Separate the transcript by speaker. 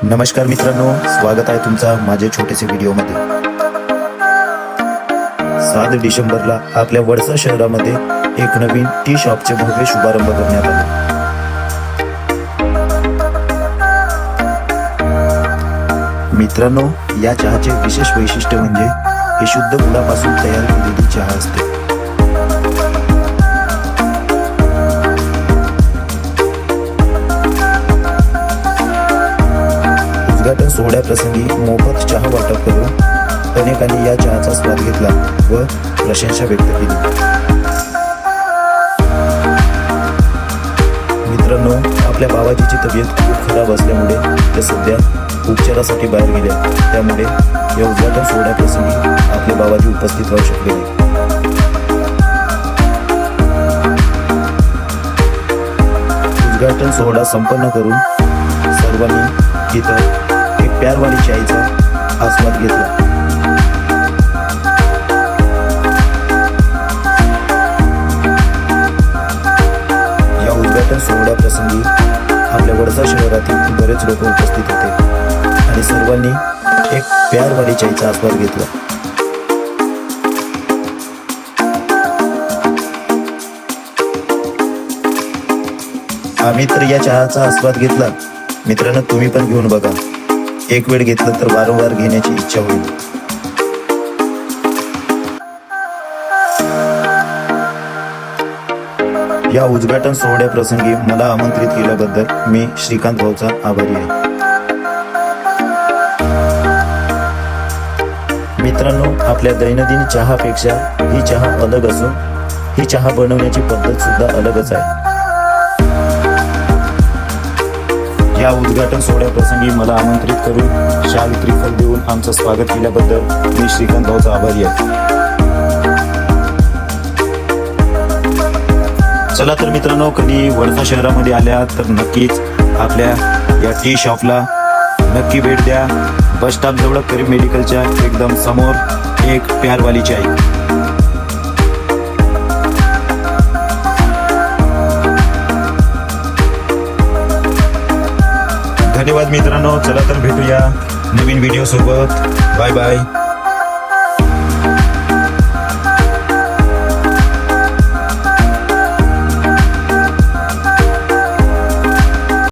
Speaker 1: नमस्कार मित्रांनो, स्वागत आहे तुमचा माझ्या छोटेसे व्हिडिओमध्ये। 7 डिसेंबरला आपल्या वडसा शहरामध्ये एक नवीन टी शॉपचे भव्य शुभारंभ करण्यात आले। मित्रांनो, या चहाचे विशेष वैशिष्ट्य म्हणजे हे शुद्ध गुळापासून तयार केलेली चहा असते। उद्घाटन सोहळ्याप्रसंगी मोफत चहा वाटप करून अनेकांनी या चहाचा स्वाद घेतला व प्रशंसा व्यक्त केली। मित्रांनो, आपल्या बाबाजीची तब्येत खूप खराब असल्यामुळे ते सध्या उपचारासाठी बाहेर गेले, त्यामुळे या उद्घाटन सोहळ्याप्रसंगी आपले बाबाजी उपस्थित राहू शकले नाही। उद्घाटन सोहळा संपन्न करून सर्वांनी इथं एक प्यारवाली चायचा आस्वाद घेतला। या उद्घाटन सोहळ्याप्रसंगी आपल्या वडसा शहरातील बरेच लोक उपस्थित होते आणि सर्वांनी एक प्यारवाली चायचा आस्वाद घेतला। आम्ही तर या चहाचा आस्वाद घेतला। मित्रांनो, तुम्ही पण घेऊन बघा। एक वेळ घेतलं तर वारंवार घेण्याची इच्छा होईल। या उद्घाटन सोहळ्याप्रसंगी मला आमंत्रित केल्याबद्दल मी श्रीकांत भाऊचा आभारी आहे। मित्रांनो, आपल्या दैनंदिन चहापेक्षा ही चहा अलग असून ही चहा बनवण्याची पद्धत सुद्धा अलगच आहे। या उद्घाटन सोहळ्याप्रसंगी मला आमंत्रित करून चहा विक्री फल देऊन आमचं स्वागत केल्याबद्दल मी श्रीकांत भाऊचा आभारी आहे। चला तर मित्रांनो, कधी वडसा शहरामध्ये आल्या तर नक्कीच आपल्या या टी शॉपला नक्की भेट द्या। बस स्टॉप जवळ करीम मेडिकलच्या एकदम समोर एक प्यारवाली चाय। धन्यवाद मित्रांनो, चला तर भेटूया नवीन व्हिडिओ सोबत। Bye bye.